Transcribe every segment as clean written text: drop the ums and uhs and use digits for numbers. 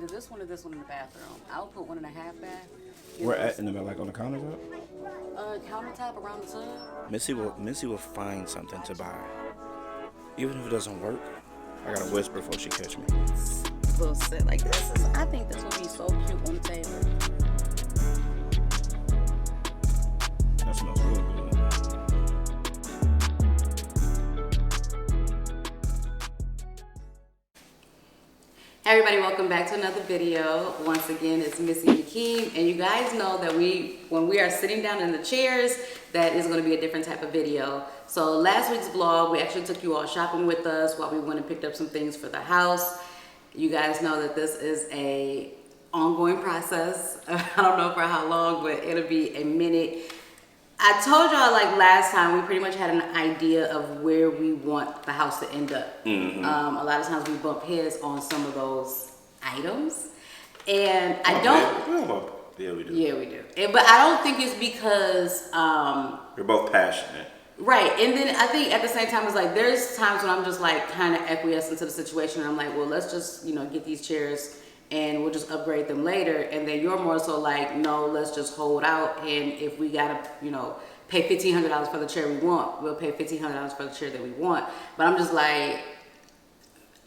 either this one or this one in the bathroom. I'll put 1.5 bath. We're at in the like on the countertop. Countertop around the tub. Missy will find something to buy, even if it doesn't work. I gotta whisper before she catch me. Little set like this is. I think this would be so cute on the table. That smells real good. Hey everybody, welcome back to another video. Once again, it's Missy and Keem, and you guys know that when we are sitting down in the chairs, that is going to be a different type of video. So last week's vlog, we actually took you all shopping with us while we went and picked up some things for the house. You guys know that this is a ongoing process. I don't know for how long, but it'll be a minute. I told y'all like last time, we pretty much had an idea of where we want the house to end up. Mm-hmm. A lot of times we bump heads on some of those items. And I don't... Yeah, we do. Yeah, we do. But I don't think it's because... We're both passionate. Right. And then I think at the same time, it's like there's times when I'm just like kind of acquiescing to the situation. And I'm like, well, let's just, get these chairs and we'll just upgrade them later. And then you're more so like, no, let's just hold out. And if we got to, pay $1,500 for the chair we want, we'll pay $1,500 for the chair that we want. But I'm just like,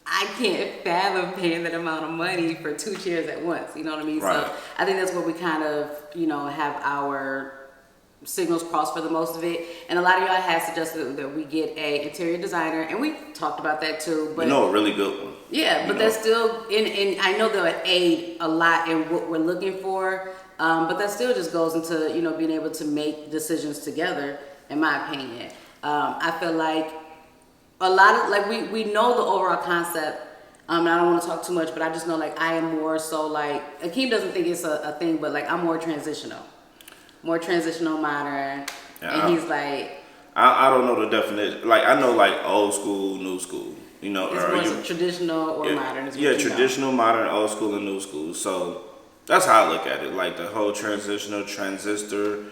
I can't fathom paying that amount of money for 2 chairs at once. You know what I mean? Right. So I think that's where we kind of, have our signals crossed for the most of it. And a lot of y'all have suggested that we get a interior designer, and we talked about that too. But a really good one. Yeah, but that's still, and I know that would aid a lot in what we're looking for, but that still just goes into, being able to make decisions together, in my opinion. I feel like a lot of, like, we know the overall concept, and I don't want to talk too much, but I just know, like, I am more so, like, Akeem doesn't think it's a thing, but, like, I'm more transitional modern, Yeah, and he's like... I don't know the definition. Like, I know, like, old school, new school. It's more so traditional or modern. Is what traditional, modern, old school, and new school. So that's how I look at it. Like the whole transitional, transistor.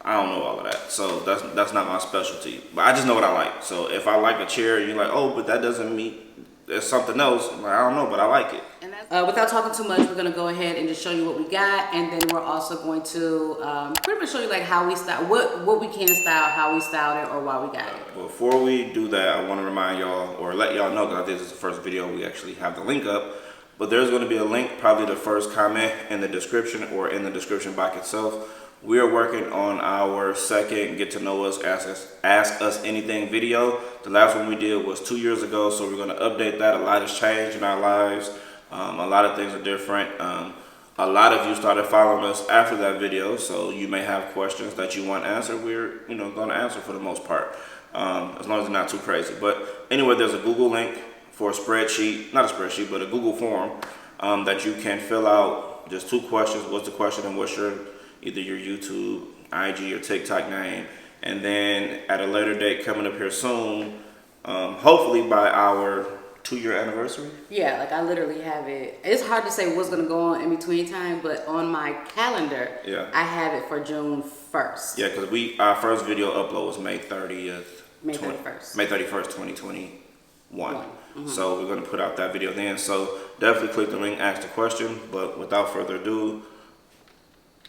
I don't know all of that. So that's not my specialty. But I just know what I like. So if I like a chair, you're like, oh, but that doesn't mean there's something else. I'm like, I don't know, but I like it. And without talking too much, we're gonna go ahead and just show you what we got, and then we're also going to pretty much show you like how we style, what we can style, how we styled it, or why we got it. Before we do that, I want to remind y'all, or let y'all know, because I think this is the first video we actually have the link up, but there's going to be a link, probably the first comment in the description or in the description box itself. We are working on our second Get to Know Us, Ask Us Anything video. The last one we did was 2 years ago, so we're going to update that. A lot has changed in our lives. A lot of things are different. A lot of you started following us after that video, so you may have questions that you want answered. We're going to answer for the most part, as long as it's not too crazy. But anyway, there's a Google link for a spreadsheet, not a spreadsheet, but a Google form that you can fill out. Just 2 questions. What's the question and what's either your YouTube, IG, or TikTok name. And then at a later date coming up here soon, hopefully by our 2-year anniversary. Yeah, like I literally have it. It's hard to say what's gonna go on in between time, but on my calendar, I have it for June 1st. Yeah, because our first video upload was May 30th. May 31st. May 31st, 2021. Mm-hmm. So we're gonna put out that video then. So definitely click the link, ask the question. But without further ado,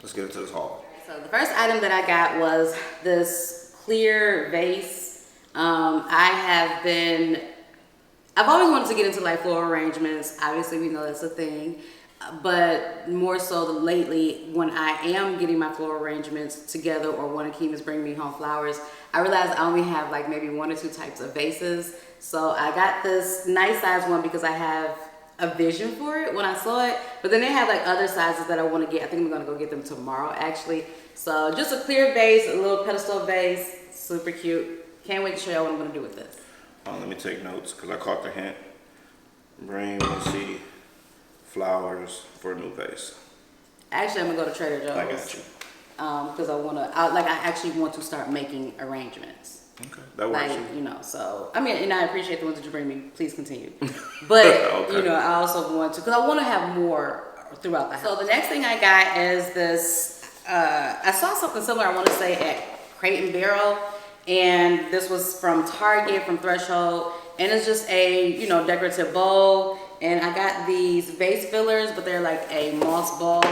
let's get into this haul. So the first item that I got was this clear vase. I've always wanted to get into like floral arrangements. Obviously, we know that's a thing. But more so lately, when I am getting my floral arrangements together, or when Akeem is bringing me home flowers, I realize I only have like maybe 1 or 2 types of vases. So I got this nice size one because I have a vision for it when I saw it. But then they have like other sizes that I want to get. I think I'm going to go get them tomorrow, actually. So just a clear vase, a little pedestal vase, super cute. Can't wait to show you what I'm going to do with this. Let me take notes because I caught the hint. Bring Missy flowers for a new vase. Actually, I'm gonna go to Trader Joe's. I got you. Because I actually want to start making arrangements. Okay, that works. Like, so I mean, and I appreciate the ones that you bring me. Please continue. But okay. I also want to, because I want to have more throughout the house. So the next thing I got is this. I saw something similar. I want to say at Crate and Barrel. And this was from Target, from Threshold, and it's just a decorative bowl, And I got these vase fillers, but they're like a moss ball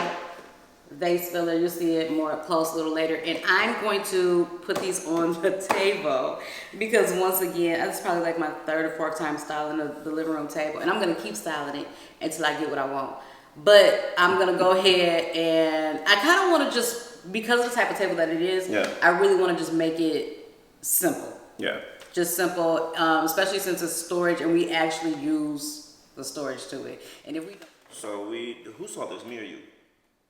vase filler. You'll see it more up close a little later. And I'm going to put these on the table because once again, it's probably like my third or fourth time styling the living room table. And I'm going to keep styling it until I get what I want. But I'm going to go ahead and I kind of want to just, because of the type of table that it is, I really want to just make it simple. Yeah. Just simple, especially since it's storage and we actually use the storage to it. And if we... So who saw this, me or you?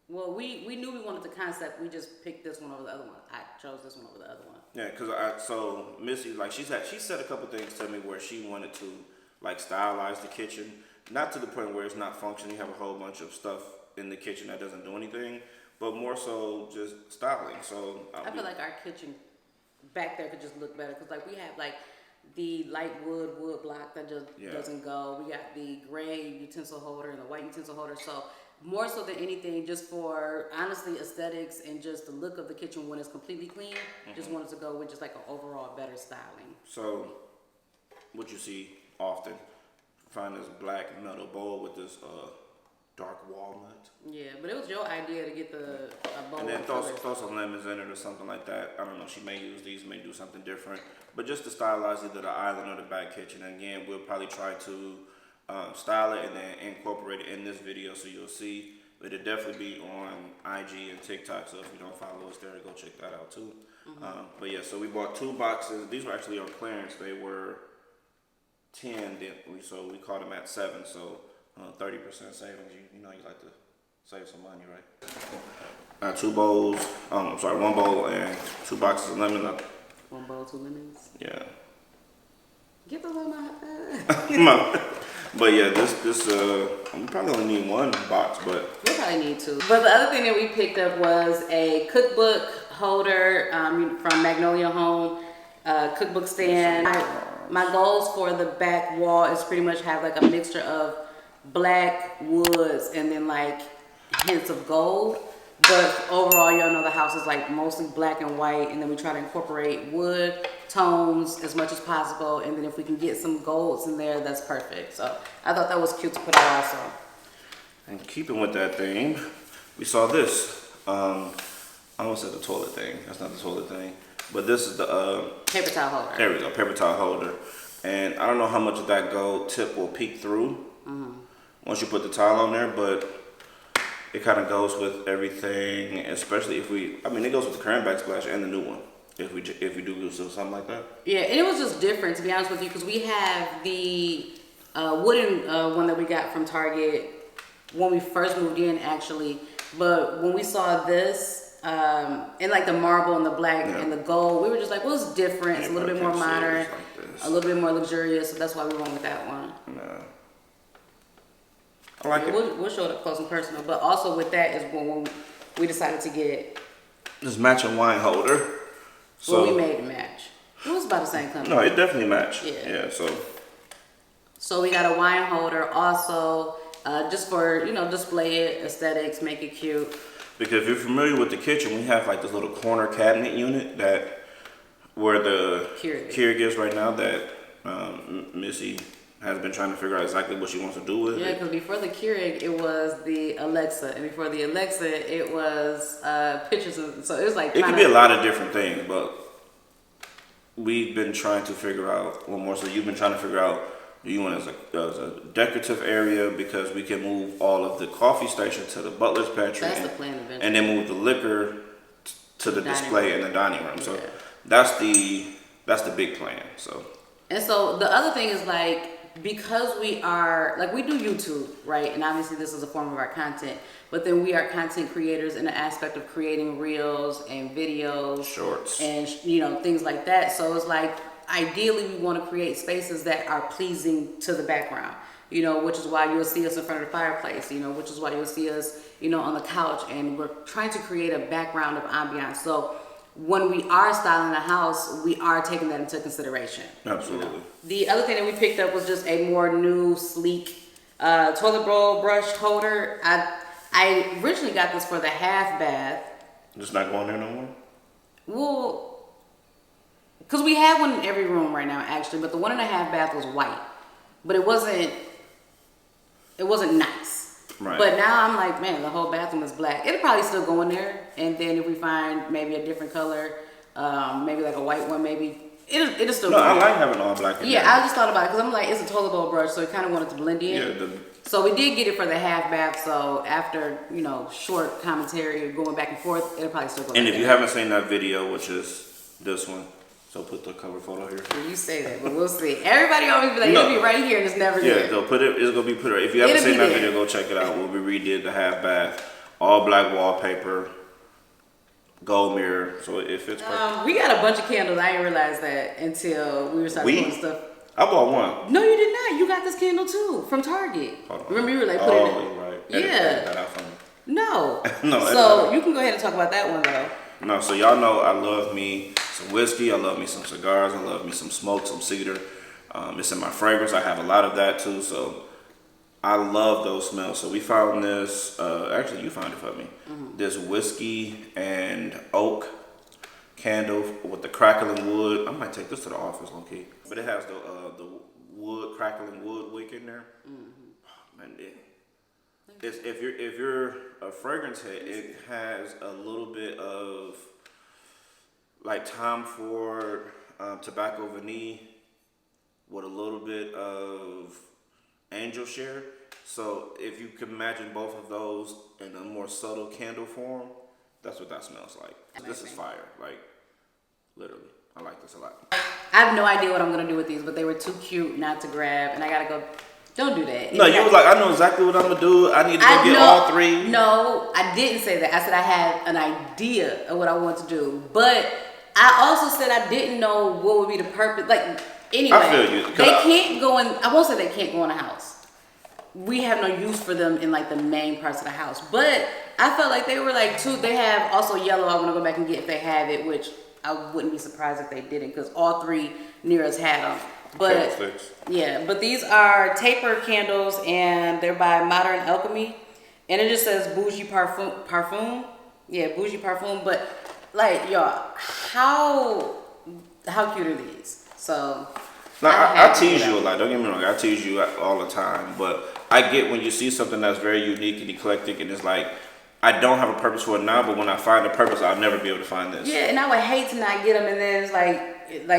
Well, we knew we wanted the concept. We just picked this one over the other one. I chose this one over the other one. Yeah, so Missy, like she said a couple things to me where she wanted to like stylize the kitchen, not to the point where it's not functioning. You have a whole bunch of stuff in the kitchen that doesn't do anything, but more so just styling. So I feel like our kitchen back there could just look better because like we have like the light wood block that just doesn't go. We got the gray utensil holder and the white utensil holder. So more so than anything, just for honestly aesthetics and just the look of the kitchen when it's completely clean, just wanted to go with just like an overall better styling. So what you see often, find this black metal bowl with this dark walnut. Yeah, but it was your idea to get the bowl. And then throw some lemons in it or something like that. I don't know. She may use these, may do something different. But just to stylize either the island or the back kitchen. And again, we'll probably try to style it and then incorporate it in this video so you'll see. But it'll definitely be on IG and TikTok. So if you don't follow us there, go check that out too. But yeah, so we bought 2 boxes. These were actually on clearance. They were 10, so we caught them at 7. So 30% savings. You know you like to save some money, right? 2 bowls. I'm sorry, 1 bowl and 2 boxes of lemon. 1 bowl, 2 lemons. Yeah. Get the lemon. But yeah, this we probably only need 1 box, but we probably need 2. But the other thing that we picked up was a cookbook holder from Magnolia Home, cookbook stand. My goals for the back wall is pretty much have like a mixture of black woods and then like hints of gold. But overall, y'all know the house is like mostly black and white, and then we try to incorporate wood tones as much as possible. And then if we can get some golds in there, that's perfect. So I thought that was cute to put out also. And keeping with that theme, we saw this. I almost said the toilet thing. That's not the toilet thing. But this is the paper towel holder. There we go, paper towel holder. And I don't know how much of that gold tip will peek through once you put the towel on there, but it kind of goes with everything, especially if it goes with the current backsplash and the new one, if we do something like that. Yeah, and it was just different, to be honest with you, because we have the wooden one that we got from Target when we first moved in, actually. But when we saw this, and like the marble and the black and the gold, we were just like, well, it's different. It's a little bit more modern, a little bit more luxurious, so that's why we went with that one. No. I like it. We'll show it up close and personal, but also with that is when we decided to get this matching wine holder. So we made it match. It was about the same company. No, it definitely matched. Yeah. So we got a wine holder also, just for display it, aesthetics, make it cute. Because if you're familiar with the kitchen, we have like this little corner cabinet unit where the Keurig is right now that Missy has been trying to figure out exactly what she wants to do with it. Yeah, because before the Keurig, it was the Alexa, and before the Alexa, it was pictures. So it was like it could be a lot of different things, but we've been trying to figure out. Well, more so, you've been trying to figure out. Do you want it as a decorative area because we can move all of the coffee station to the butler's pantry? That's the plan eventually. And then move the liquor to the display in the dining room. So that's the big plan. So. And so the other thing is like, because we are, like, we do YouTube, right? And obviously this is a form of our content, but then we are content creators in the aspect of creating reels and videos, shorts, and things like that. So it's like, ideally we want to create spaces that are pleasing to the background, which is why you'll see us in front of the fireplace, which is why you'll see us, on the couch, and we're trying to create a background of ambiance. So when we are styling a house, we are taking that into consideration. Absolutely. The other thing that we picked up was just a more new, sleek toilet roll brush holder. I originally got this for the half bath. Just not going there no more? Well, because we have one in every room right now, actually, but the 1.5 bath was white. But it wasn't it wasn't nice. Right. But now I'm like, man, the whole bathroom is black. It'll probably still go in there, and then if we find maybe a different color, maybe like a white one, maybe it'll still. No, go I in. like having all black. In Yeah, there. I just thought about it because I'm like, it's a toilet bowl brush, so it kind of wanted to blend in. Yeah. So we did get it for the half bath. So after short commentary going back and forth, it'll probably still go. And back if you in. haven't seen that video, which is this one, so put the cover photo here. Well, you say that, but we'll see. Everybody always be like, No. it'll be right here, and it's never Yeah, there. they'll put it. It's gonna be put. If you haven't It'll seen be that there. video, go check it out. We'll be redid the half bath, all black wallpaper, gold mirror. So it fits perfect. We got a bunch of candles. I didn't realize that until we were starting doing stuff. I bought one. No, you did not. You got this candle too from Target. Hold on. Remember you were like putting it. you're right. Yeah. Edit that out for me. No. No, edit that So out. you can go ahead and talk about that one though. No, so y'all know I love me some whiskey. I love me some cigars. I love me some smoke, some cedar. It's in my fragrance. I have a lot of that too. So I love those smells. So we found this. Actually, you found it for me. This whiskey and oak candle with the crackling wood. I might take this to the office, low key. But it has the wood crackling wood wick in there. Man, if you're a fragrance head, it has a little bit of like Tom Ford tobacco vanille with a little bit of angel share. So if you can imagine both of those in a more subtle candle form, that's what that smells like. This is fire, like literally. I like this a lot. I have no idea what I'm gonna do with these, but they were too cute not to grab, and I gotta go. Don't do that. No, you was like, I know exactly what I'm gonna do. I need to go get all three. No, I didn't say that. I said I had an idea of what I want to do, but I also said I didn't know what would be the purpose. Like anyway, I feel you. They can't go in. I won't say they can't go in a house. We have no use for them in like the main parts of the house, but I felt like they were like two. They have also yellow. I want to go back and get if they have it, which I wouldn't be surprised if they didn't, because all three near us had them. But yeah, but these are taper candles, and they're by Modern Alchemy, and it just says bougie parfum. Yeah, bougie parfum. But like y'all, how cute are these? So now I tease you a lot. Don't get me wrong. I tease you all the time, but I get when you see something that's very unique and eclectic, and it's like I don't have a purpose for it now, but when I find a purpose, I'll never be able to find this. Yeah, and I would hate to not get them, and then it's like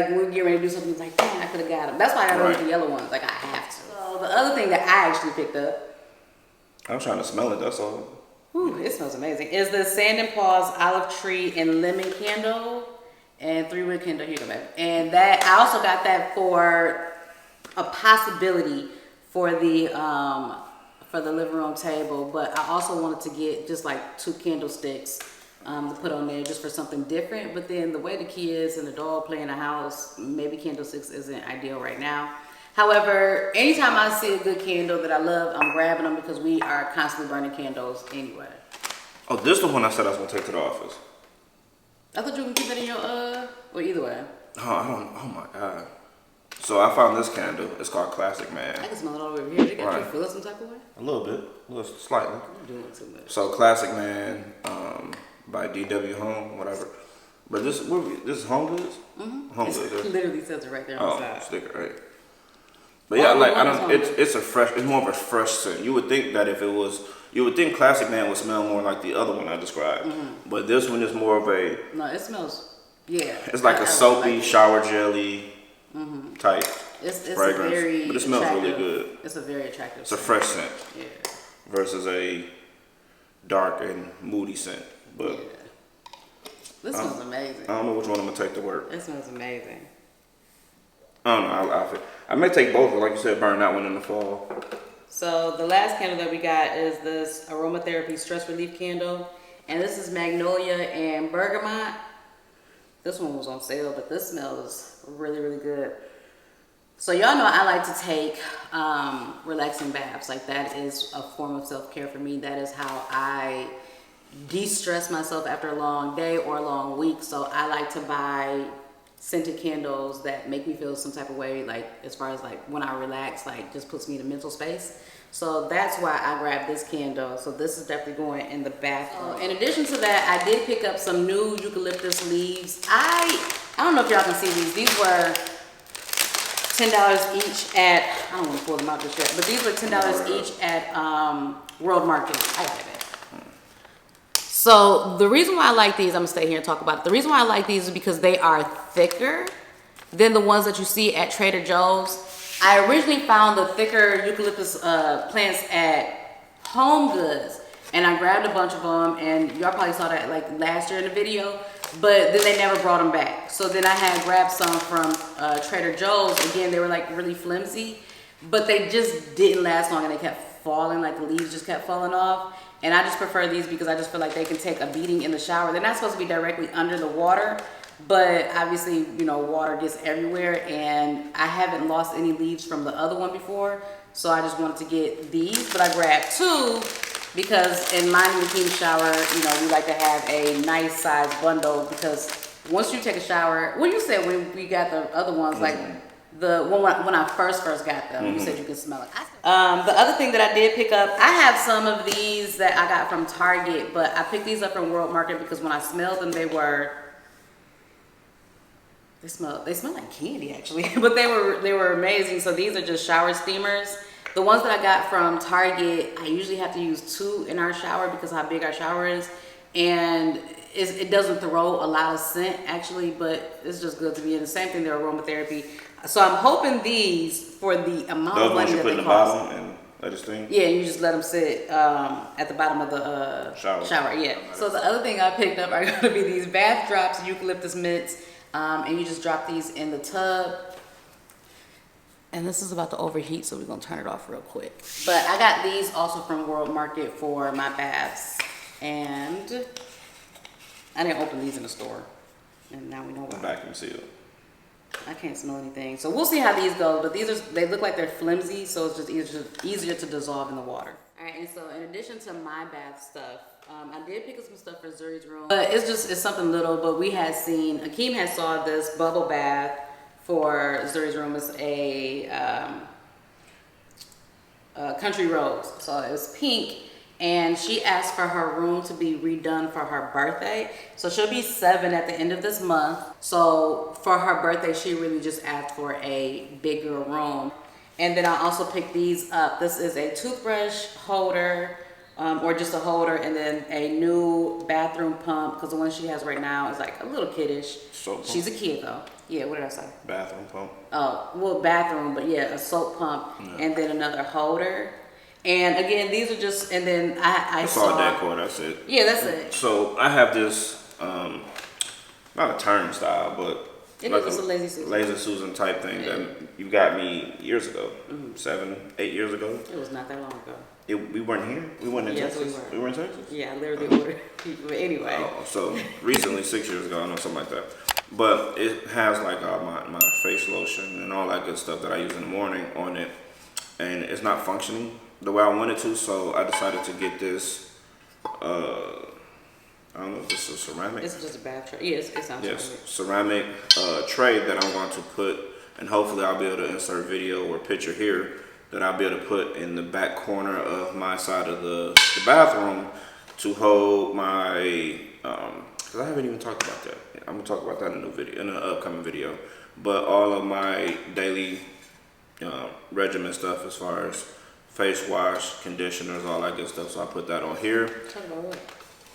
when we get ready to do something, it's like, dang, I could have got them. That's why I don't get the yellow ones. Like I have to. So the other thing that I actually picked up, I'm trying to smell it. That's all. whew, it smells amazing, is the Sand and Paws Olive Tree and Lemon Candle and 3-wood candle. Here you go, baby. And that I also got that for a possibility for the living room table, but I also wanted to get just like 2 candlesticks to put on there just for something different. But then the way the kids and the dog play in the house, maybe candlesticks isn't ideal right now. However, anytime I see a good candle that I love, I'm grabbing them because we are constantly burning candles anyway. Oh, this is the one I said I was gonna take to the office. I thought you were gonna keep that in your or either way. Oh my god. So I found this candle. It's called Classic Man. I can smell it all over here. They got you Right. feeling some type of way? A little bit, slightly. I'm doing too much. So Classic Man by DW Home, whatever. But this is HOMEGOODS? HOMEGOODS. It literally says it right there on the side. Sticker, right? But yeah, like I don't. It's more of a fresh scent. You would think that you would think Classic Man would smell more like the other one I described, but this one is more of a. No, it smells. Yeah. It's like a soapy shower jelly type It's fragrance, a very but it smells attractive, really good. It's a very attractive. It's a fresh scent Yeah. versus a dark and moody scent. But Yeah. This smells amazing. I don't know which one I'm gonna take to work. It smells amazing. I don't know. I may take both, but like you said, burn that one in the fall. So the last candle that we got is this aromatherapy stress relief candle, and this is magnolia and bergamot. This one was on sale, but this smells really, really good. So y'all know I like to take relaxing baths. Like that is a form of self-care for me. That is how I de-stress myself after a long day or a long week. So I like to buy scented candles that make me feel some type of way, like as far as like when I relax, like just puts me in a mental space. So that's why I grabbed this candle. So this is definitely going in the bathroom. In addition to that, I did pick up some new eucalyptus leaves. I don't know if y'all can see these. These were $10 each at, I don't want to pull them out just yet, but these were $10 each at World Market. I got it. So the reason why I like these, I'm gonna stay here and talk about it. The reason why I like these is because they are thicker than the ones that you see at Trader Joe's. I originally found the thicker eucalyptus plants at HOMEGOODS, and I grabbed a bunch of them, and y'all probably saw that like last year in the video, but then they never brought them back. So then I had grabbed some from Trader Joe's. Again, they were like really flimsy, but they just didn't last long, and they kept falling, like the leaves just kept falling off. And I just prefer these because I just feel like they can take a beating in the shower. They're not supposed to be directly under the water, but obviously, you know, water gets everywhere, and I haven't lost any leaves from the other one before, so I just wanted to get these. But I grabbed two because in mine and Hakeem's shower, you know, we like to have a nice size bundle, because once you take a shower, what you said when we got the other ones, like the one when I first got them, you said you could smell it. The other thing that I did pick up, I have some of these that I got from Target, but I picked these up from World Market because when I smelled them, they smell like candy actually, but they were amazing. So these are just shower steamers. The ones that I got from Target, I usually have to use 2 in our shower because of how big our shower is, and it doesn't throw a lot of scent actually, but it's just good to be in. The same thing, they're aromatherapy. So I'm hoping these, for the amount of money that they cost. Those ones you put in the bottom and let it steam? Yeah, you just let them sit at the bottom of the shower. Yeah. So the other thing I picked up are going to be these bath drops, eucalyptus mints, and you just drop these in the tub. And this is about to overheat, so we're going to turn it off real quick. But I got these also from World Market for my baths. And I didn't open these in the store. And now we know why. Vacuum sealed. I can't smell anything. So we'll see how these go. But they look like they're flimsy, so it's just easier to dissolve in the water. All right, and so in addition to my bath stuff, I did pick up some stuff for Zuri's room. But it's something little, but we had seen, Hakeem had saw this bubble bath for Zuri's room. It's a country rose. So it was pink. And she asked for her room to be redone for her birthday. So she'll be 7 at the end of this month. So for her birthday, she really just asked for a bigger room. And then I also picked these up. This is a toothbrush holder, or just a holder, and then a new bathroom pump, because the one she has right now is like a little kiddish. Soap She's a kid though. Yeah, what did I say? Bathroom pump. Oh, well, bathroom, but yeah, a soap pump, and then another holder. And again, these are just, and then I saw all DÉCOR, that's it. Yeah, that's it. So I have this, not a turnstile, but it like is a Lazy Susan type thing that you got me years ago, 7, 8 years ago. It was not that long ago. We weren't here? We weren't in Texas? We were. We were in Texas? Yeah, I literally ordered people. But anyway. Oh, so recently, 6 years ago, I know, something like that. But it has like my face lotion and all that good stuff that I use in the morning on it. And it's not functioning the way I wanted to, so I decided to get this, I don't know if this is ceramic. This is just a bath tray. Yes, it sounds ceramic tray that I'm going to put, and hopefully I'll be able to insert video or picture here that I'll be able to put in the back corner of my side of the bathroom to hold my, because I haven't even talked about that. I'm gonna talk about that in a new video, in an upcoming video. But all of my daily regimen stuff, as far as face wash, conditioners, all that good stuff. So I put that on here. Talk about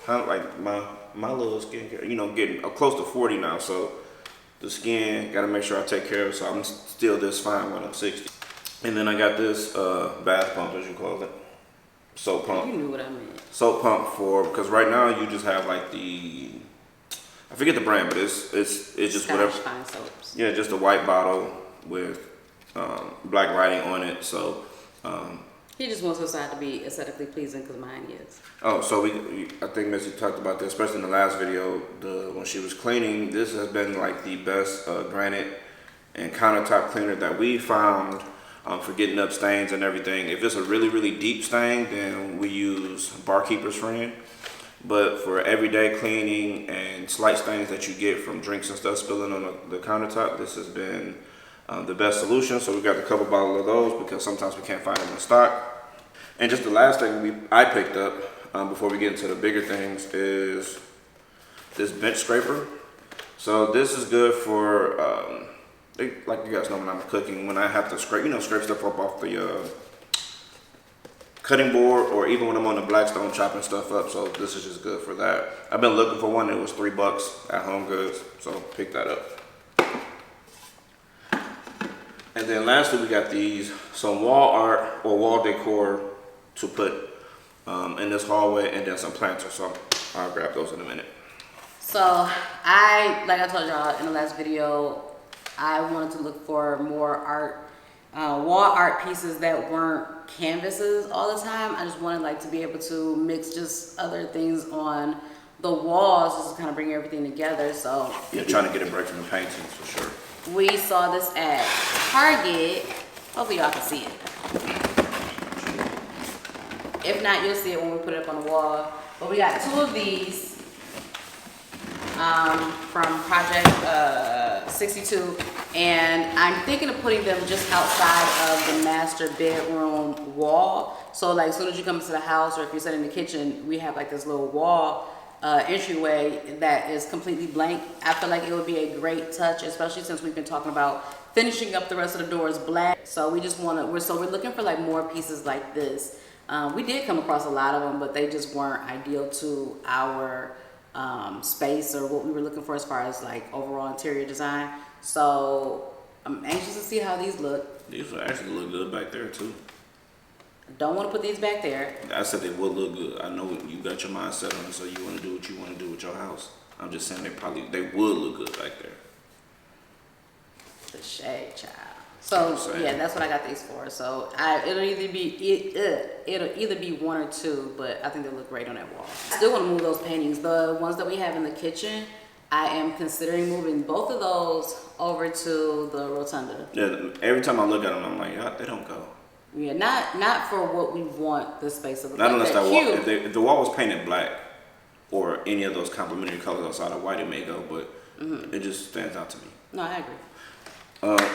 what? Like my little skincare, you know, getting close to 40 now, so the skin, gotta make sure I take care of it, so I'm still this fine when I'm 60. And then I got this bath pump, as you call it, soap pump. You knew what I meant. Soap pump because right now you just have like the, I forget the brand, but it's just Scotch whatever. Fine soaps. Yeah, just a white bottle with black writing on it. So he just wants his side to be aesthetically pleasing, because mine is. Oh, so I think Missy talked about this, especially in the last video, when she was cleaning. This has been like the best granite and countertop cleaner that we found for getting up stains and everything. If it's a really, really deep stain, then we use Barkeeper's Friend. But for everyday cleaning and slight stains that you get from drinks and stuff spilling on the countertop, this has been the best solution. So we got a couple bottles of those because sometimes we can't find them in stock. And just the last thing I picked up before we get into the bigger things is this bench scraper. So this is good for like you guys know when I'm cooking, when I have to scrape stuff up off the cutting board, or even when I'm on the Blackstone chopping stuff up. So this is just good for that. I've been looking for one. It was $3 at HOMEGOODS, so pick that up. And then lastly, we got some wall art or wall decor to put in this hallway, and then some planters. So I'll grab those in a minute. So like I told y'all in the last video, I wanted to look for more art, wall art pieces that weren't canvases all the time. I just wanted like to be able to mix just other things on the walls, just to kind of bring everything together. So yeah, trying to get a break from the paintings for sure. We saw this at Target. Hopefully y'all can see it. If not, you'll see it when we put it up on the wall. But we got 2 of these from Project 62. And I'm thinking of putting them just outside of the master bedroom wall. So like as soon as you come into the house, or if you're sitting in the kitchen, we have like this little wall entryway that is completely blank. I feel like it would be a great touch, especially since we've been talking about finishing up the rest of the doors black. So we just want to, we're looking for like more pieces like this. We did come across a lot of them, but they just weren't ideal to our space or what we were looking for as far as like overall interior design. So I'm anxious to see how these look. These will actually look good back there too. Don't want to put these back there. I said they would look good. I know you got your mindset on it, so you want to do what you want to do with your house. I'm just saying they would look good back there. The shade, child. So yeah, that's what I got these for. So it'll either be 1 or 2, but I think they look great on that wall. I still want to move those paintings. The ones that we have in the kitchen, I am considering moving both of those over to the rotunda. Yeah, every time I look at them, I'm like, yeah, they don't go. Yeah, not for what we want the space of the not unless that wall, if the wall was painted black or any of those complementary colors outside of white, it may go, but it just stands out to me. No, I agree.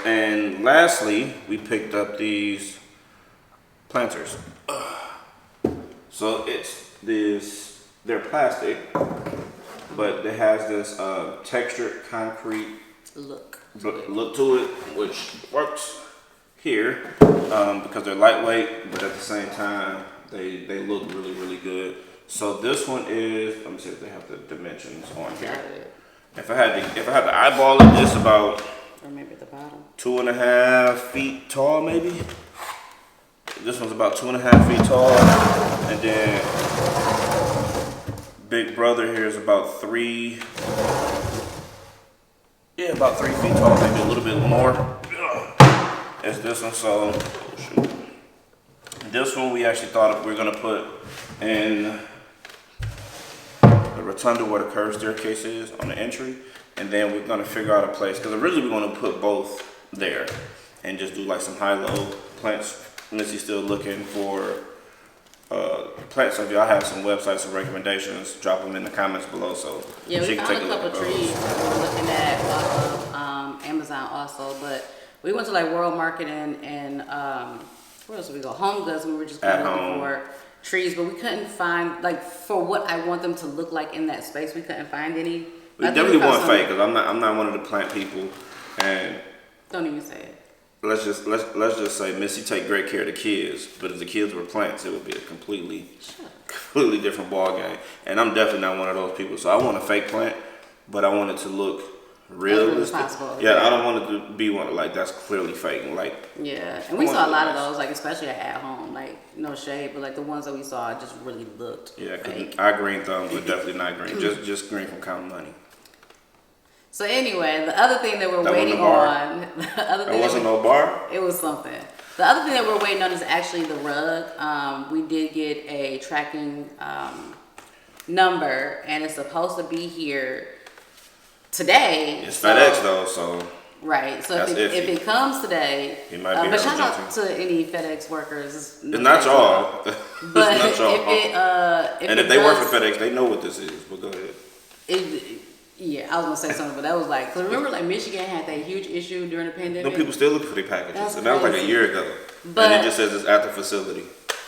And lastly, we picked up these planters. So they're plastic, but it has this textured concrete look to it, which works here because they're lightweight, but at the same time they look really, really good. So this one is, let me see if they have the dimensions on here. If I had to eyeball it, it's about, or maybe at the bottom, 2.5 feet tall, maybe. This one's about 2.5 feet tall, and then big brother here is about 3 feet tall, maybe a little bit more. As this one, so this one we actually thought we were gonna put in the rotunda where the curved staircase is on the entry, and then we're gonna figure out a place, because originally we want to put both there and just do like some high-low plants. Missy's still looking for plants, so if y'all have some websites and recommendations, drop them in the comments below. So yeah, we found a couple trees we were looking at off of Amazon also, but we went to like World Market and where else did we go? HOMEGOODS. We were just kind of looking for trees, but we couldn't find, like, for what I want them to look like in that space. We couldn't find any. We definitely want fake, because I'm not one of the plant people, and don't even say it. Let's just say Missy take great care of the kids, but if the kids were plants, it would be a completely different ball game. And I'm definitely not one of those people. So I want a fake plant, but I want it to look realistic. Yeah, I don't want it to be one like that's clearly fake. Like, yeah, and we saw a lot of those, like especially at home. Like, no shade, but like the ones that we saw just really looked fake. Our green thumbs were definitely not green. just green from counting money. So anyway, the other thing that we're waiting on, There wasn't no bar? It was something. The other thing that we're waiting on is actually the rug. We did get a tracking number, and it's supposed to be here today. It's FedEx though, so. Right. So if it comes today, it might be but shout out to any FedEx workers. It's not y'all. But it's not y'all. If they work for FedEx, they know what this is. But go ahead. Yeah, I was gonna say something, but that was like, cause remember, like Michigan had that huge issue during the pandemic. No, people still looking for their packages, and that was like a year ago. But and it just says it's at the facility.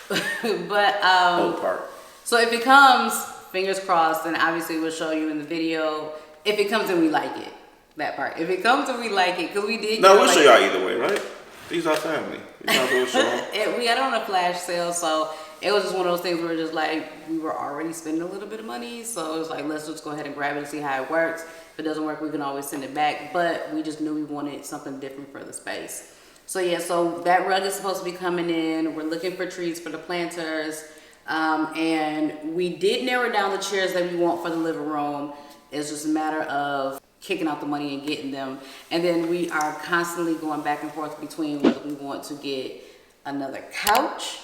But Oak Park. So if it comes, fingers crossed, then obviously we'll show you in the video. If it comes and we like it, That part. If it comes and we like it, because we did. No, we'll show y'all either way, right? These are family. We might as well show 'em. We had it on a flash sale, so it was just one of those things where we're just like, we were already spending a little bit of money, so it was like, let's just go ahead and grab it and see how it works. If it doesn't work, we can always send it back, but we just knew we wanted something different for the space. So yeah, so that rug is supposed to be coming in. We're looking for trees for the planters, and we did narrow down the chairs that we want for the living room. It's just a matter of kicking out the money and getting them. And then we are constantly going back and forth between whether we want to get another couch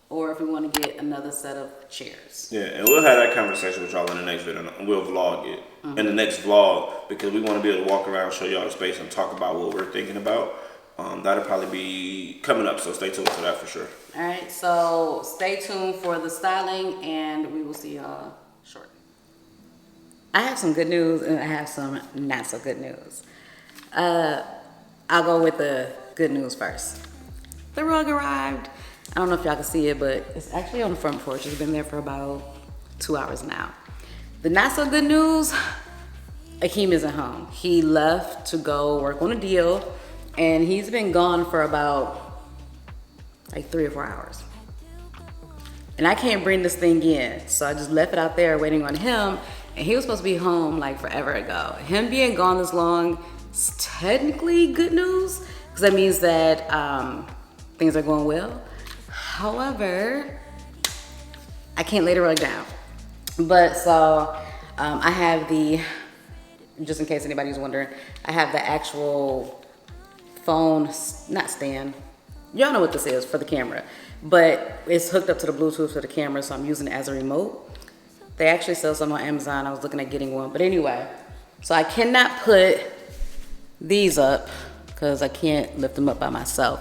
or if we want to get another set of chairs. Yeah, and we'll have that conversation with y'all in the next video, and we'll vlog it in the next vlog, because we want to be able to walk around, show y'all the space, and talk about what we're thinking about. That'll probably be coming up, so stay tuned for that for sure. All right, so stay tuned for the styling, and we will see y'all shortly. I have some good news, and I have some not so good news. I'll go with the good news first. The rug arrived. I don't know if y'all can see it, but it's actually on the front porch. It's been there for about 2 hours now. The not so good news, Akeem isn't home. He left to go work on a deal, and he's been gone for about like 3 or 4 hours. And I can't bring this thing in, so I just left it out there waiting on him, and he was supposed to be home like forever ago. Him being gone this long is technically good news, because that means that things are going well. However, I can't lay the rug down. But so I have the, just in case anybody's wondering, I have the actual phone, not stand. Y'all know what this is for the camera, but it's hooked up to the Bluetooth for the camera, so I'm using it as a remote. They actually sell some on Amazon. I was looking at getting one, but anyway, so I cannot put these up because I can't lift them up by myself.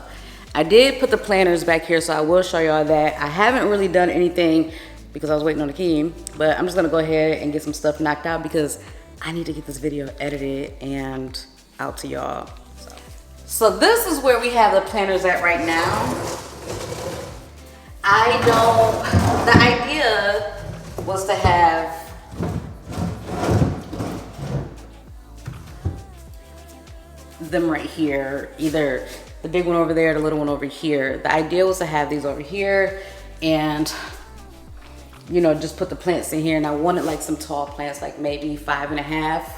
I did put the planters back here, so I will show y'all that. I haven't really done anything because I was waiting on Akeem, but I'm just gonna go ahead and get some stuff knocked out because I need to get this video edited and out to y'all. So this is where we have the planters at right now. The idea was to have them right here, either the big one over there, the little one over here. The idea was to have these over here and, you know, just put the plants in here. And I wanted like some tall plants, like maybe 5.5,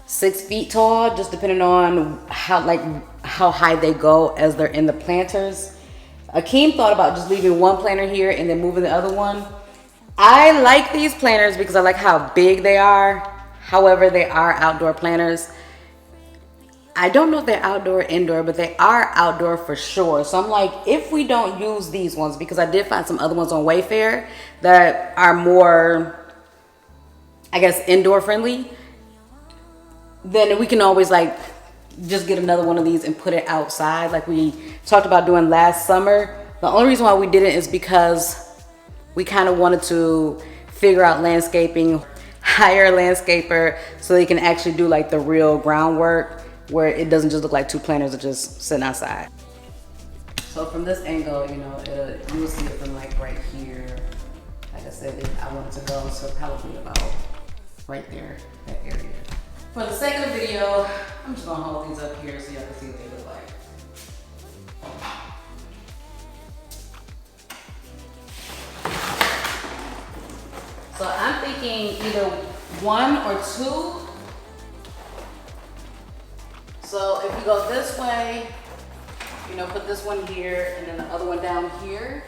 6 feet tall, just depending on how high they go as they're in the planters. Akeem thought about just leaving one planter here and then moving the other one. I like these planters because I like how big they are. However, they are outdoor planters. I don't know if they're outdoor or indoor, but they are outdoor for sure. So I'm like, if we don't use these ones, because I did find some other ones on Wayfair that are more, I guess, indoor friendly, then we can always like just get another one of these and put it outside like we talked about doing last summer. The only reason why we did it is because we kind of wanted to figure out landscaping, hire a landscaper so they can actually do like the real groundwork where it doesn't just look like 2 planters that just sitting outside. So from this angle, you know, you will see it from like right here. Like I said, I wanted to go so probably about right there, that area. For the sake of the video, I'm just gonna hold these up here so y'all can see what they look like. So I'm thinking either 1 or 2. So if we go this way, you know, put this one here and then the other one down here.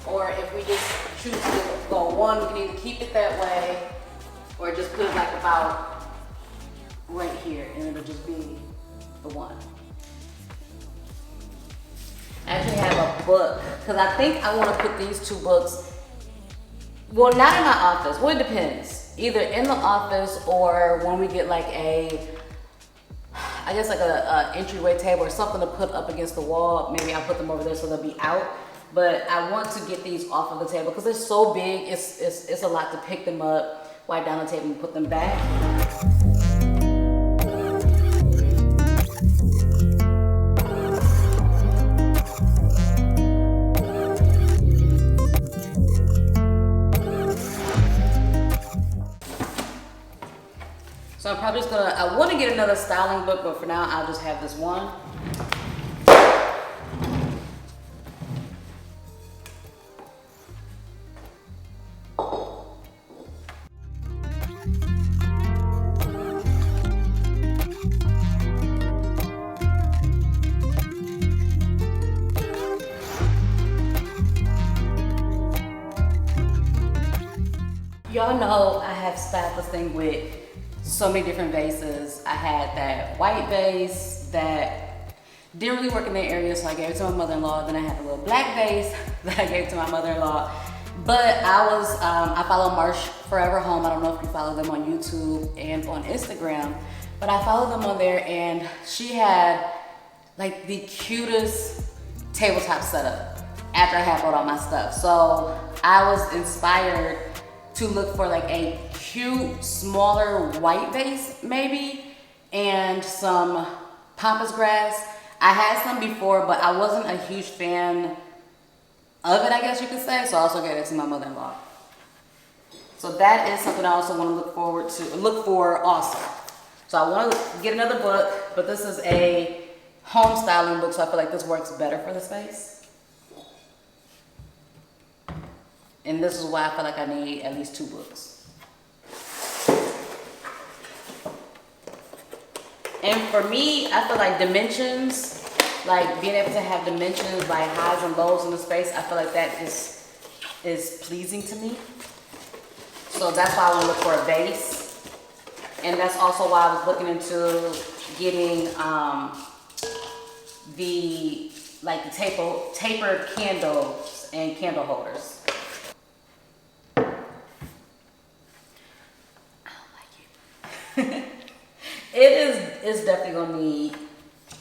Or if we just choose to go 1, we can either keep it that way or just put it like about right here and it'll just be the 1. I actually have a book because I think I want to put these 2 books, well, not in my office. Well, it depends. Either in the office or when we get like I guess like a entryway table or something to put up against the wall. Maybe I'll put them over there so they'll be out. But I want to get these off of the table because they're so big. It's a lot to pick them up, wipe down the table and put them back. So So I'm probably just gonna, I want to get another styling book, but for now I'll just have this one. Y'all know I have styled this thing with so many different vases. I had that white vase that didn't really work in that area, so I gave it to my mother-in-law. Then I had the little black vase that I gave to my mother-in-law. But I follow Marsh Forever Home. I don't know if you follow them on YouTube and on Instagram, but I follow them on there, and she had like the cutest tabletop setup after I had bought all my stuff. So I was inspired to look for like a cute, smaller white vase maybe, and some pampas grass. I had some before, but I wasn't a huge fan of it, I guess you could say, so I also gave it to my mother-in-law. So that is something I also want to look for also. So I want to get another book, but this is a home styling book, so I feel like this works better for the space. And this is why I feel like I need at least 2 books. And for me, I feel like dimensions, like being able to have dimensions like highs and lows in the space, I feel like that is pleasing to me. So that's why I want to look for a vase. And that's also why I was looking into getting the tapered candles and candle holders. It's definitely gonna need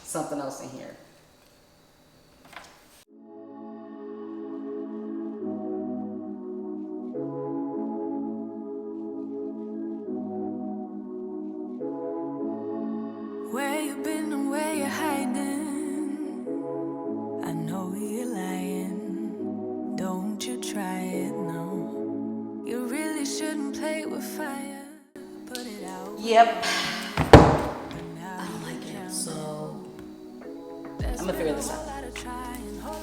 something else in here. Where you been and where you hiding? I know you're lying. Don't you try it, no. You really shouldn't play with fire. Put it out. Yep. I don't like it, so I'm gonna figure this out. Whole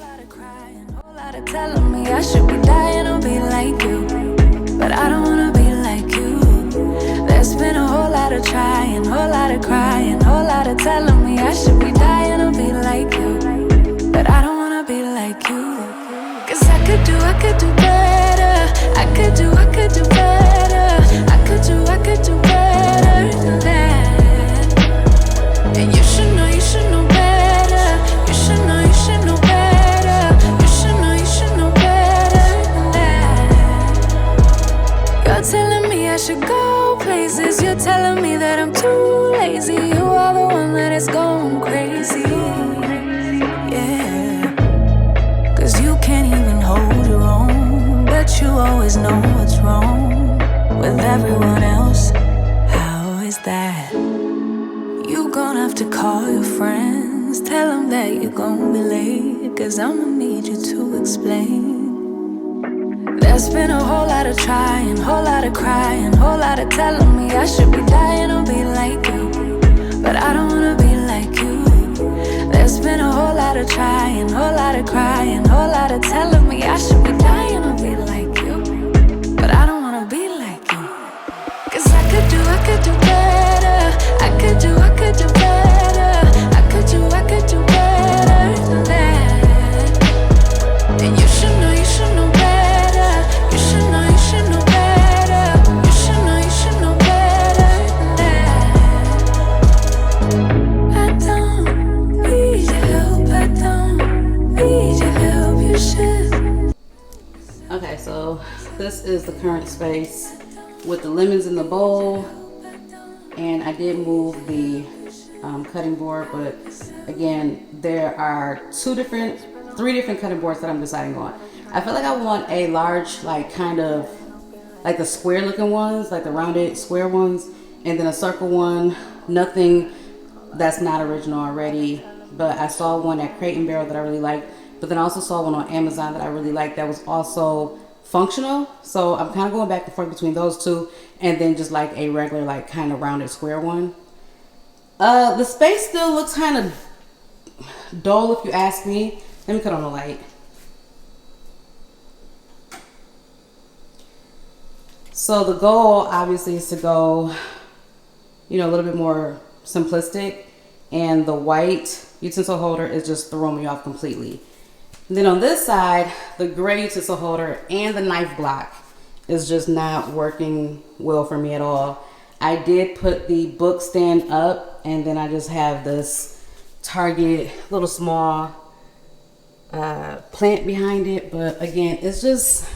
lot of telling me I should be dying or be like you, but I don't wanna be like you. There's been a whole lot of trying, whole lot of crying, whole lot of telling me I should be dying or be like you, but I don't wanna be like you. Cause I could do better. I could do better. I could do better than that. And you should know better. You should know better. You should know better than that. You're telling me I should go places. You're telling me that I'm too lazy. You are the one that is going crazy. Yeah. Cause you can't even hold your own, but you always know what's wrong with everyone else. How is that? You gonna have to call your friends, tell them that you're gonna be late, cause I'ma need you to explain. There's been a whole lot of trying, whole lot of crying, whole lot of telling me I should be dying or be like you, but I don't wanna be like you. There's been a whole lot of trying, whole lot of crying, whole lot of telling me I should be dying or be like you, but I don't wanna be like you. Cause I could do better. I could do better. I could do better than that. And you should know better. You should know better. You should know better than that. I don't need your help. I don't need your help. You should. Okay, so this is the current space with the lemons in the bowl, and I did move the cutting board, but again, there are three different cutting boards that I'm deciding on. I feel like I want a large, like kind of like the square looking ones, like the rounded square ones, and then a circle one. Nothing that's not original already, but I saw one at Crate and Barrel that I really liked, but then I also saw one on Amazon that I really liked that was also functional. So I'm kind of going back and forth between those two, and then just like a regular, like kind of rounded square one. The space still looks kind of dull if you ask me. Let me cut on the light. So the goal obviously is to go, you know, a little bit more simplistic, and the white utensil holder is just throwing me off completely. And then on this side, the gray utensil holder and the knife block is just not working well for me at all. I did put the book stand up, and then I just have this Target little small plant behind it. But again, it's just,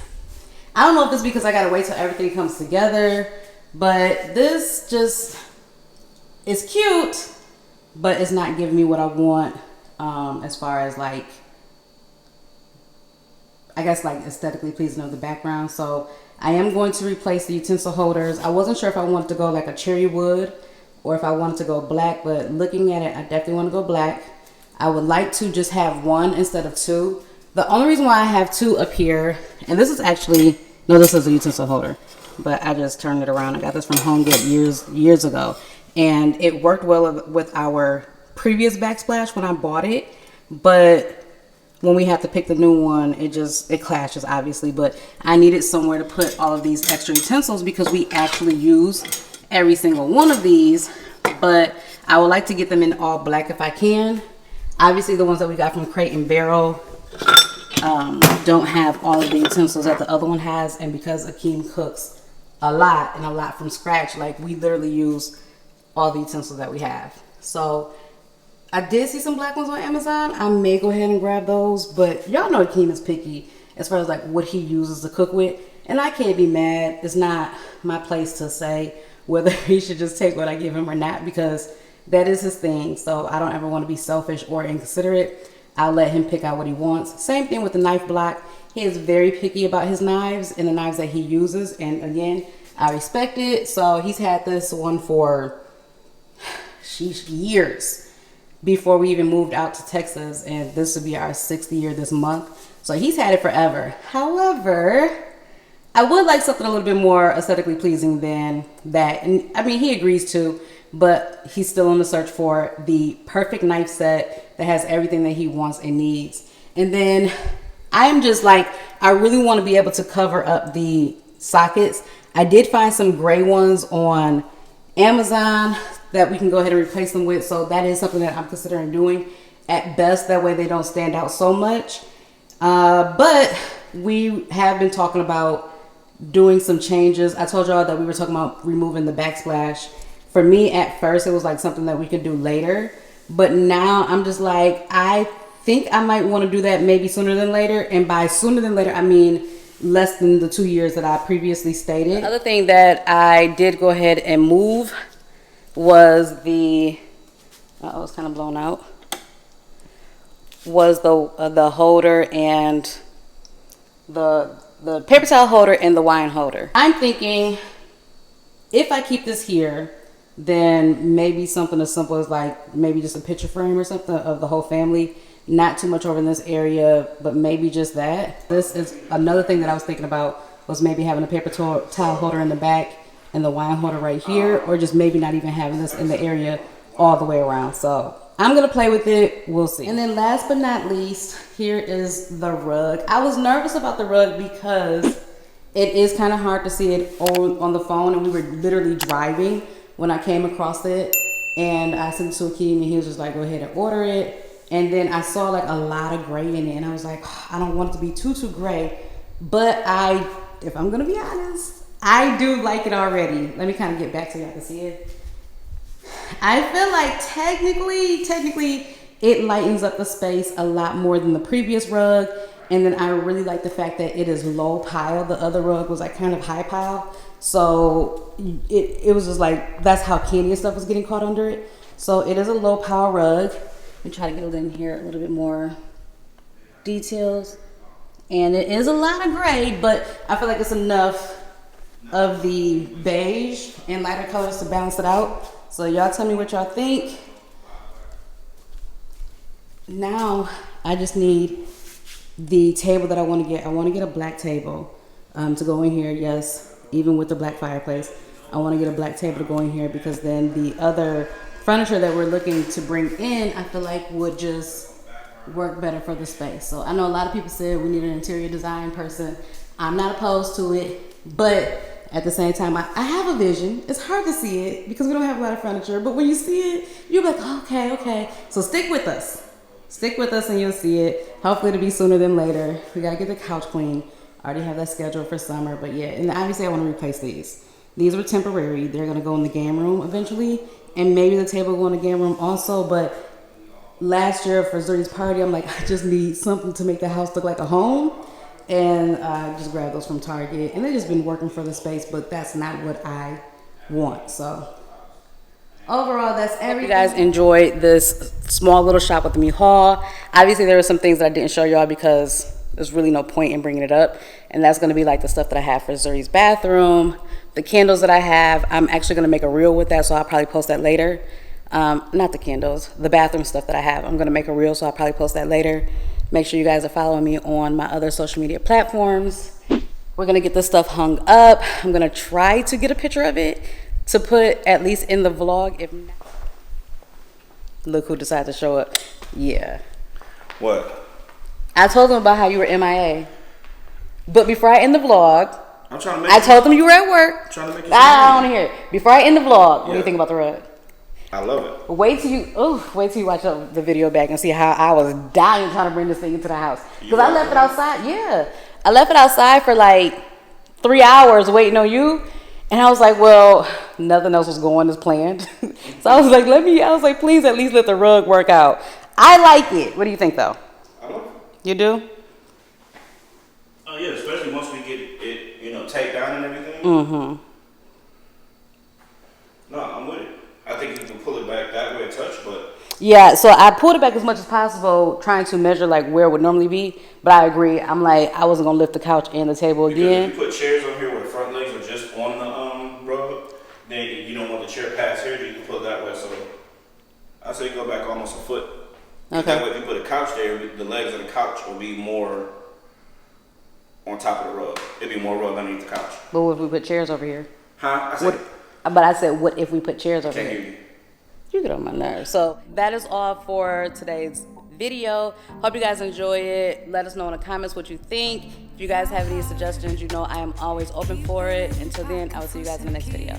I don't know if it's because I gotta wait till everything comes together, but this just is cute, but it's not giving me what I want as far as like, I guess like aesthetically pleasing of the background. So I am going to replace the utensil holders. I wasn't sure if I wanted to go like a cherry wood or if I wanted to go black, but looking at it, I definitely want to go black. I would like to just have one instead of two. The only reason why I have two up here, and this is actually, no, this is a utensil holder, but I just turned it around. I got this from HOMEGOODS years ago, and it worked well with our previous backsplash when I bought it, but when we have to pick the new one, it clashes obviously. But I needed somewhere to put all of these extra utensils because we actually use every single one of these, but I would like to get them in all black if I can. Obviously the ones that we got from Crate and Barrel don't have all of the utensils that the other one has, and because Akeem cooks a lot from scratch, like we literally use all the utensils that we have. So I did see some black ones on Amazon. I may go ahead and grab those, but y'all know Akeem is picky as far as like what he uses to cook with, and I can't be mad. It's not my place to say whether he should just take what I give him or not, because that is his thing. So I don't ever want to be selfish or inconsiderate. I'll let him pick out what he wants. Same thing with the knife block. He is very picky about his knives and the knives that he uses, and again, I respect it. So he's had this one for years before we even moved out to Texas, and this would be our 6th year this month. So he's had it forever. However, I would like something a little bit more aesthetically pleasing than that. And I mean, he agrees to, but he's still on the search for the perfect knife set that has everything that he wants and needs. And then I'm just like, I really want to be able to cover up the sockets. I did find some gray ones on Amazon that we can go ahead and replace them with. So that is something that I'm considering doing at best. That way they don't stand out so much. But we have been talking about doing some changes. I told y'all that we were talking about removing the backsplash. For me, at first, it was like something that we could do later. But now I'm just like, I think I might want to do that maybe sooner than later. And by sooner than later, I mean less than the 2 years that I previously stated. The other thing that I did go ahead and move was the, it's kind of blown out, was the holder and the paper towel holder and the wine holder. I'm thinking if I keep this here, then maybe something as simple as like maybe just a picture frame or something of the whole family. Not too much over in this area, but maybe just that. This is another thing that I was thinking about, was maybe having a paper towel holder in the back and the wine holder right here, or just maybe not even having this in the area all the way around. So I'm gonna play with it, we'll see. And then last but not least, here is the rug. I was nervous about the rug because it is kind of hard to see it on the phone, and we were literally driving when I came across it, and I sent it to Akeem and he was just like, go ahead and order it. And then I saw like a lot of gray in it, and I was like, I don't want it to be too gray, but if I'm gonna be honest, I do like it already. Let me kind of get back so y'all can see it. I feel like technically it lightens up the space a lot more than the previous rug. And then I really like the fact that it is low pile. The other rug was like kind of high pile. So it was just like, that's how candy and stuff was getting caught under it. So it is a low pile rug. Let me try to get it in here a little bit more details. And it is a lot of gray, but I feel like it's enough of the beige and lighter colors to balance it out. So y'all tell me what y'all think. Now I just need the table that I want to get. I want to get a black table. to go in here. Yes, even with the black fireplace, I want to get a black table to go in here because then the other furniture that we're looking to bring in, I feel like would just work better for the space. So I know a lot of people said we need an interior design person. I'm not opposed to it, but at the same time, I have a vision. It's hard to see it because we don't have a lot of furniture, but when you see it, you're like, oh, okay. So stick with us. Stick with us and you'll see it. Hopefully it'll be sooner than later. We gotta get the couch clean. I already have that scheduled for summer, but yeah, and obviously I wanna replace these. These were temporary. They're gonna go in the game room eventually, and maybe the table will go in the game room also, but last year for Zuri's party, I'm like, I just need something to make the house look like a home. And I just grabbed those from Target, and they've just been working for the space, but that's not what I want. So overall, that's everything. You guys enjoyed this small little shop with me haul. Obviously, there were some things that I didn't show y'all because there's really no point in bringing it up, and that's going to be like the stuff that I have for Zuri's bathroom, the candles that I have. I'm actually going to make a reel with that, so I'll probably post that later. Not the candles, the bathroom stuff that I have. I'm going to make a reel, so I'll probably post that later. Make sure you guys are following me on my other social media platforms. We're gonna get this stuff hung up. I'm gonna try to get a picture of it to put at least in the vlog. If not, look who decided to show up. Yeah. What? I told them about how you were MIA. But before I end the vlog, I'm trying to make I told them you were at work. I'm trying to make it I don't want to hear it. Before I end the vlog, what do you think about the rug? I love it. Wait till you watch the video back and see how I was dying trying to bring this thing into the house. Because I left it outside. Yeah. I left it outside for like 3 hours waiting on you. And I was like, well, nothing else was going as planned. So I was like, please at least let the rug work out. I like it. What do you think though? I love it. You do? Oh yeah, especially once we get it, taped down and everything. Mm-hmm. No, I'm with it. I think you can pull it back that way a touch, but yeah, so I pulled it back as much as possible, trying to measure like where it would normally be. But I agree. I'm like, I wasn't gonna lift the couch and the table again. If you put chairs over here where the front legs are just on the rug, then you don't want the chair past here. You can put it that way. So I say go back almost a foot. Okay. That way, if you put a couch there, the legs of the couch will be more on top of the rug. It'd be more rug underneath the couch. But what if we put chairs over here? Huh? But I said, what if we put chairs over Can't here? hear you. You get on my nerves. So that is all for today's video. Hope you guys enjoy it. Let us know in the comments what you think. If you guys have any suggestions, I am always open for it. Until then, I will see you guys in the next video.